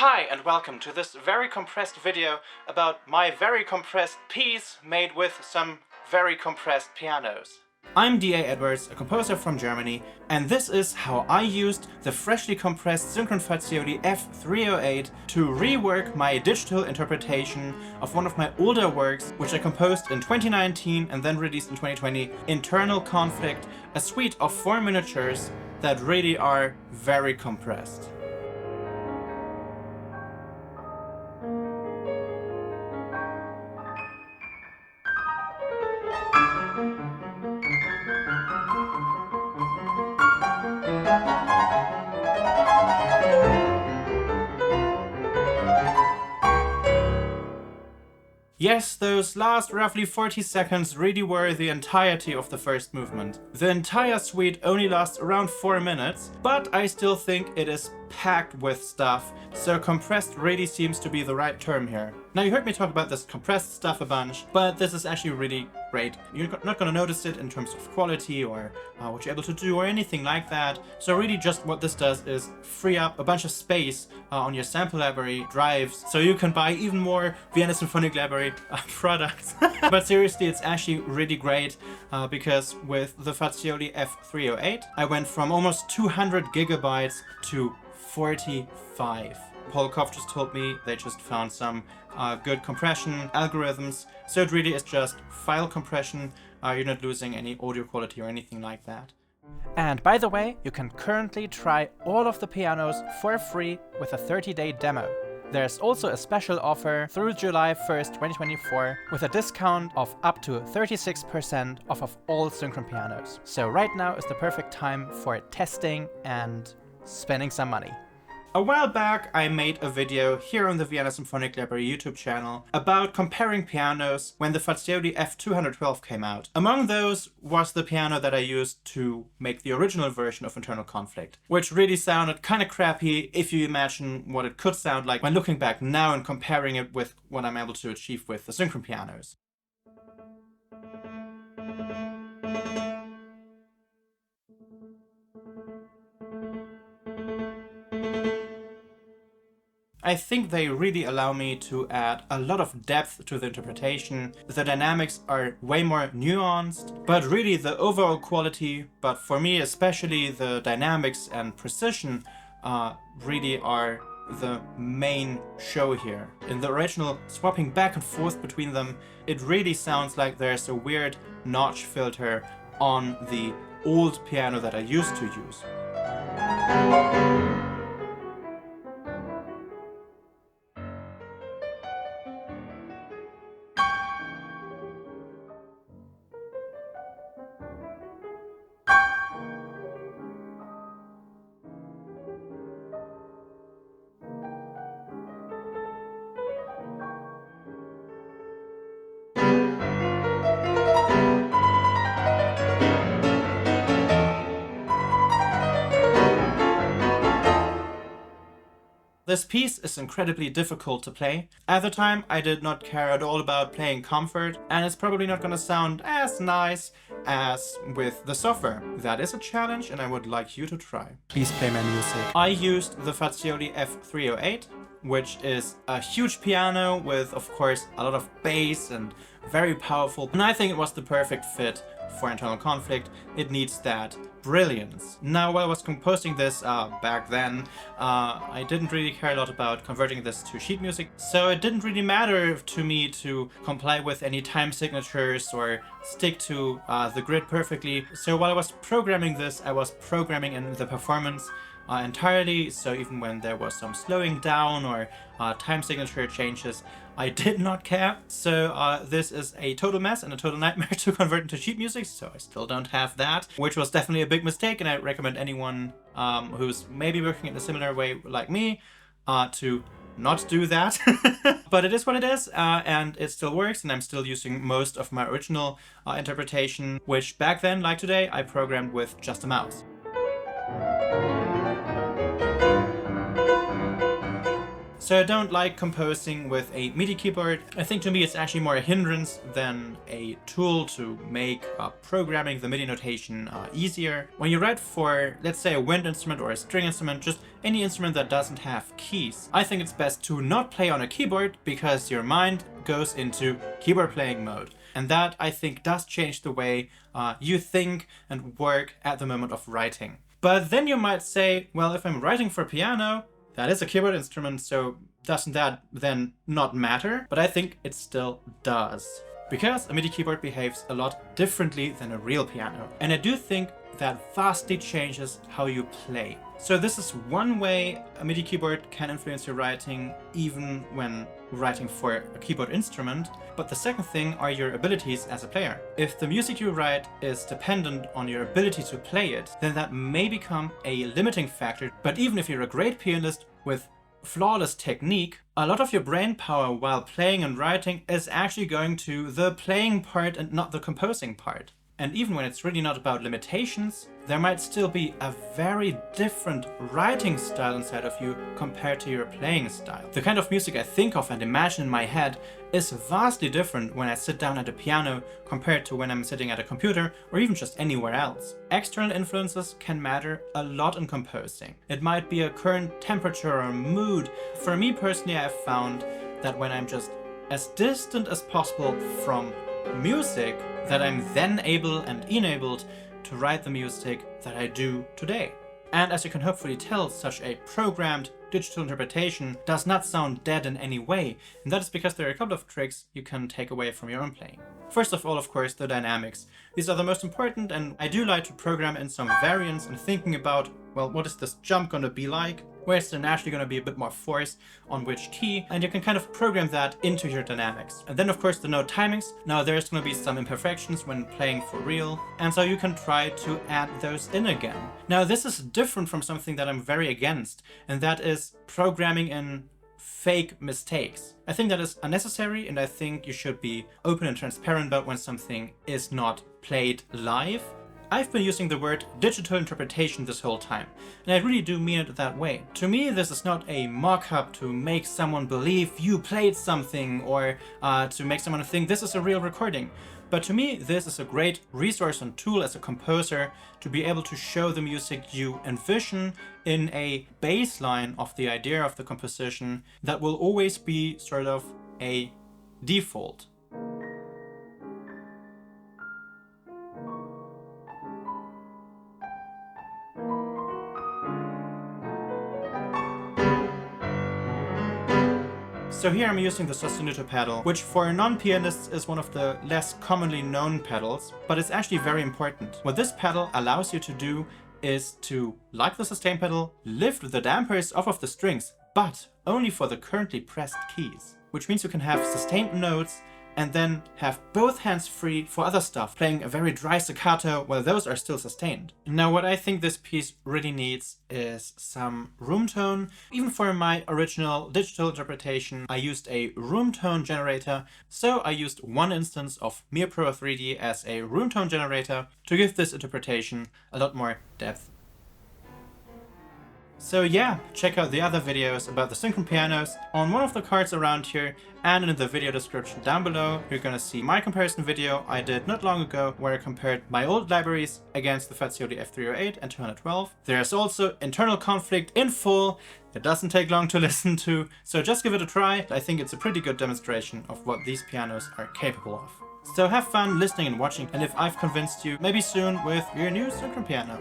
Hi and welcome to this very compressed video about my very compressed piece made with some very compressed pianos. I'm D.A. Edwards, a composer from Germany, and this is how I used the freshly compressed Synchron Fazioli F308 to rework my digital interpretation of one of my older works, which I composed in 2019 and then released in 2020, Internal Conflict, a suite of 4 miniatures that really are very compressed. Yes, those last roughly 40 seconds really were the entirety of the first movement. The entire suite only lasts around 4 minutes, but I still think it is packed with stuff, so compressed really seems to be the right term here. Now, you heard me talk about this compressed stuff a bunch, but this is actually really great. You're not going to notice it in terms of quality or what you're able to do or anything like that. So really just what this does is free up a bunch of space on your sample library drives, so you can buy even more Vienna Symphonic Library products. But seriously, it's actually really great because with the Fazioli F308, I went from almost 200 gigabytes to 45. Paul Kopf just told me they just found some good compression algorithms, so it really is just file compression. You're not losing any audio quality or anything like that. And by the way, you can currently try all of the pianos for free with a 30-day demo. There's also a special offer through July 1st, 2024 with a discount of up to 36% off of all Synchron pianos. So right now is the perfect time for testing and spending some money. A while back, I made a video here on the Vienna Symphonic Library YouTube channel about comparing pianos when the Fazioli F212 came out. Among those was the piano that I used to make the original version of Internal Conflict, which really sounded kind of crappy if you imagine what it could sound like when looking back now and comparing it with what I'm able to achieve with the Synchron pianos. I think they really allow me to add a lot of depth to the interpretation. The dynamics are way more nuanced, but really the overall quality, but for me especially the dynamics and precision, really are the main show here. In the original, swapping back and forth between them, it really sounds like there's a weird notch filter on the old piano that I used to use. This piece is incredibly difficult to play. At the time, I did not care at all about playing comfort, and it's probably not going to sound as nice as with the software. That is a challenge, and I would like you to try. Please play my music. I used the Fazioli F308, which is a huge piano with, of course, a lot of bass and very powerful. And I think it was the perfect fit for Internal Conflict. It needs that brilliance. Now, while I was composing this back then, I didn't really care a lot about converting this to sheet music, so it didn't really matter to me to comply with any time signatures or stick to the grid perfectly. So while I was programming this, I was programming in the performance entirely, so even when there was some slowing down or time signature changes, I did not care. So this is a total mess and a total nightmare to convert into sheet music, so I still don't have that, which was definitely a big mistake, and I recommend anyone who's maybe working in a similar way like me to not do that. But it is what it is, and it still works, and I'm still using most of my original interpretation, which back then, like today, I programmed with just a mouse. So I don't like composing with a MIDI keyboard. I think to me it's actually more a hindrance than a tool to make programming the MIDI notation easier. When you write for, let's say, a wind instrument or a string instrument, just any instrument that doesn't have keys, I think it's best to not play on a keyboard because your mind goes into keyboard playing mode. And that, I think, does change the way you think and work at the moment of writing. But then you might say, well, if I'm writing for piano, that is a keyboard instrument, so doesn't that then not matter? But I think it still does. Because a MIDI keyboard behaves a lot differently than a real piano. And I do think that vastly changes how you play. So this is one way a MIDI keyboard can influence your writing, even when writing for a keyboard instrument. But the second thing are your abilities as a player. If the music you write is dependent on your ability to play it, then that may become a limiting factor. But even if you're a great pianist with flawless technique, a lot of your brain power while playing and writing is actually going to the playing part and not the composing part. And even when it's really not about limitations, there might still be a very different writing style inside of you compared to your playing style. The kind of music I think of and imagine in my head is vastly different when I sit down at a piano compared to when I'm sitting at a computer or even just anywhere else. External influences can matter a lot in composing. It might be a current temperature or mood. For me personally, I've found that when I'm just as distant as possible from music, that I'm then able and enabled to write the music that I do today. And as you can hopefully tell, such a programmed digital interpretation does not sound dead in any way, and that is because there are a couple of tricks you can take away from your own playing. First of all, of course, the dynamics. These are the most important, and I do like to program in some variance and thinking about, well, what is this jump going to be like? Where's there naturally going to be a bit more force on which key? And you can kind of program that into your dynamics. And then of course the note timings. Now there's going to be some imperfections when playing for real, and so you can try to add those in again. Now this is different from something that I'm very against, and that is programming in fake mistakes. I think that is unnecessary, and I think you should be open and transparent about when something is not played live. I've been using the word digital interpretation this whole time, and I really do mean it that way. To me, this is not a mock-up to make someone believe you played something or to make someone think this is a real recording. But to me, this is a great resource and tool as a composer to be able to show the music you envision in a baseline of the idea of the composition that will always be sort of a default. So here I'm using the sostenuto pedal, which for non-pianists is one of the less commonly known pedals, but it's actually very important. What this pedal allows you to do is to, like the sustain pedal, lift the dampers off of the strings, but only for the currently pressed keys. Which means you can have sustained notes and then have both hands free for other stuff, playing a very dry staccato while those are still sustained. Now what I think this piece really needs is some room tone. Even for my original digital interpretation, I used a room tone generator, so I used one instance of MirPro 3D as a room tone generator to give this interpretation a lot more depth. So yeah, check out the other videos about the Synchron pianos on one of the cards around here, and in the video description down below you're gonna see my comparison video I did not long ago where I compared my old libraries against the Fazioli F308 and 212. There's also internal conflict in full. It doesn't take long to listen to, so just give it a try. I think it's a pretty good demonstration of what these pianos are capable of. So have fun listening and watching, and if I've convinced you, maybe soon with your new Synchron piano.